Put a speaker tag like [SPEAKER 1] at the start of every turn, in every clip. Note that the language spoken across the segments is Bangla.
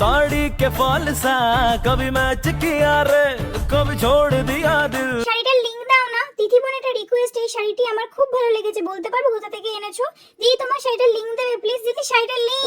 [SPEAKER 1] साड़ी के फॉल सा कभी मैच किया रे कभी छोड़ दिया दिल।
[SPEAKER 2] শাড়িটার লিংক দাও না তিথি বোন, একটা রিকোয়েস্ট, এই শাড়িটি আমার খুব ভালো লেগেছে, বলতে পারবো কোথা থেকে এনেছো? দিদি তোমার শাড়িটার লিংক দেবে প্লিজ, দিদি শাড়িটার লিংক।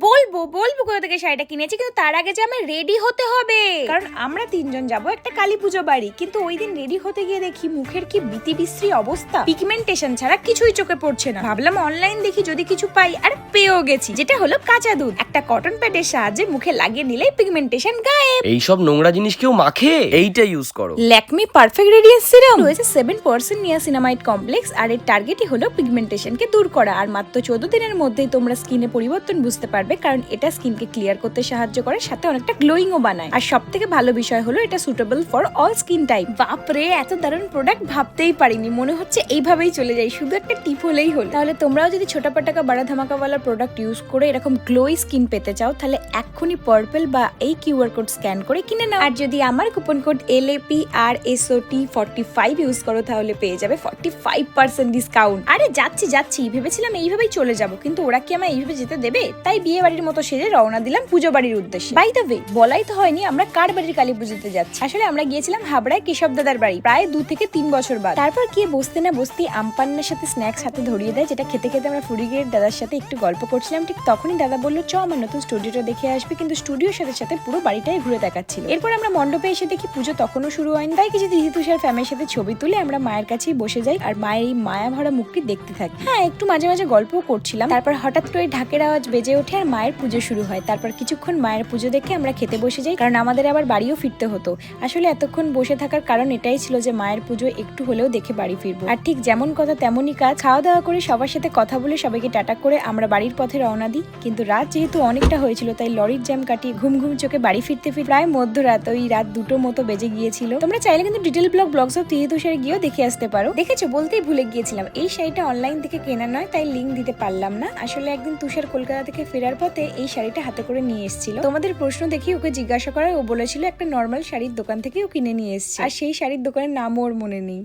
[SPEAKER 3] বলবো কোথা থেকে শাড়িটা কিনেছি, কিন্তু তার আগে যে আমার রেডি হতে হবে, কারণ আমরা তিনজন যাব একটা কালী পুজো বাড়ি। কিন্তু ওই দিন রেডি হতে গিয়ে দেখি মুখের কি বিতিবিশ্রী অবস্থা, পিগমেন্টেশন ছাড়া কিছুই চোখে পড়ছে না। ভাবলাম অনলাইন দেখি যদি কিছু পাই, আর পেয়েও গেছি, যেটা হলো কাঁচা দুধ। একটা কটন প্যাডের সাহায্যে মুখে লাগিয়ে নিলে পিগমেন্টেশন গায়েব।
[SPEAKER 4] এইসব নোংরা জিনিস কেউ মাখে? এইটা ইউজ করো,
[SPEAKER 3] ল্যাকমি পারফেক্ট রেডিয়েন্স সিরাম। রয়েছে 7% নিয়াসিনামাইড কমপ্লেক্স, আর এর টার্গেটই হলো পিগমেন্টেশনকে দূর করা। আর মাত্র 14 দিনের মধ্যেই তোমরা স্কিনে পরিবর্তন বুঝতে পারবে, কারণ এটা স্কিনকে ক্লিয়ার করতে সাহায্য করে, সাথে অনেকটা গ্লোয়িংও বানায়। আর সবথেকে ভালো বিষয় হলো এটা suitable for all skin type. বাপরে, এত দারুণ প্রোডাক্ট ভাবতেই পারিনি। মনে হচ্ছে এইভাবেই চলে যাই, শুধু একটা টিপ হলেই হলো। তাহলে তোমরাও যদি ছোটাপাটাকা বাড়া ধামাকাওয়ালা প্রোডাক্ট ইউজ করে এরকম গ্লোই স্কিন পেতে চাও, তাহলে এক্ষুনি পার্পল বা এই কিউআর কোড স্ক্যান করে কিনে নাও। আর যদি আমার কুপন কোড LAPRSOT45 ইউজ করো, তাহলে পেয়ে যাবে 45% ডিসকাউন্ট। আরে যাচ্ছি ভেবেছিলাম এইভাবেই চলে যাব, কিন্তু ওরা কি আমায় এইভাবে যেতে দেবে? তাই বিয়ে বাড়ির মতো সেজে রওনা দিলাম পুজো বাড়ির উদ্দেশ্যে। বাই দ্য ওয়ে, বলাই তো হয়নি আমরা কার বাড়ির কালী পুজোতে যাচ্ছি। আসলে আমরা গিয়েছিলাম হাবড়ায় কেশব দাদার বাড়ি, প্রায় 2 থেকে 3 বছর বাদ। তারপর গিয়ে বসতে না বসতেই আমপান্নার সাথে স্ন্যাক্স হাতে ধরিয়ে দেয়, যেটা খেতে খেতে আমরা ফুরিগের দাদার সাথে একটু গল্প করছিলাম। ঠিক তখনই দাদা বললো, চ আমার নতুন স্টুডিওটা দেখে আসবে। কিন্তু স্টুডিওর সাথে সাথে পুরো বাড়িটাই ঘুরে দেখাচ্ছিল। এরপর আমরা মণ্ডপে এসে দেখি পুজো তখনও শুরু হয়নি। তাই কিছু দিদি তুষার ফ্যামিলির সাথে ছবি তুলে আমরা মায়ের কাছেই বসে যাই, আর মায়ের এই মায়া ভরা মুখটি দেখতে থাকি। হ্যাঁ, একটু মাঝে মাঝে গল্পও করছিলাম। তারপর হঠাৎ করে ঢাকের আওয়াজ বেজে ওঠে আর মায়ের পুজো শুরু হয়। তারপর কিছুক্ষণ মায়ের পুজো দেখে আমরা খেতে বসে যাই, কারণ আমাদের আবার বাড়িও ফিরতে হতো। আসলে এতক্ষণ বসে থাকার কারণ এটাই ছিল যে মায়ের পুজো একটু হলেও দেখে বাড়ি ফিরবো। আর ঠিক যেমন কথা তেমনই কাজ। খাওয়া দাওয়া করে সবার সাথে কথা বলে সবাইকে টাটা করে আমরা বাড়ির পথে রওনা দিই। কিন্তু রাত যেহেতু অনেকটা হয়েছিল, তাই লরির জ্যাম কাটিয়ে ঘুম চোখে বাড়ি ফিরতে প্রায় মধ্যরাত, ওই রাত 2টোর মতো বেজে গিয়েছিল। তোমরা চাইলে কিন্তু ডিটেল ব্লগস অফ তিথি তুষারে গিয়েও দেখে আসতে পারো। দেখেছো, বলতেই ভুলে গিয়েছিলাম, এই শাড়িটা অনলাইন থেকে কেনা নয়, তাই লিংক দিতে পারলাম না। আসলে একদিন তুষার কলকাতা থেকে ফেরার পথে এই শাড়িটা হাতে করে নিয়ে এসেছিল। তোমাদের প্রশ্ন দেখি ওকে জিজ্ঞাসা করায় ও বলেছিল একটা নর্মাল শাড়ির দোকান থেকে ও কিনে নিয়ে এসেছে, আর সেই শাড়ির দোকানের নামও ওর মনে নেই।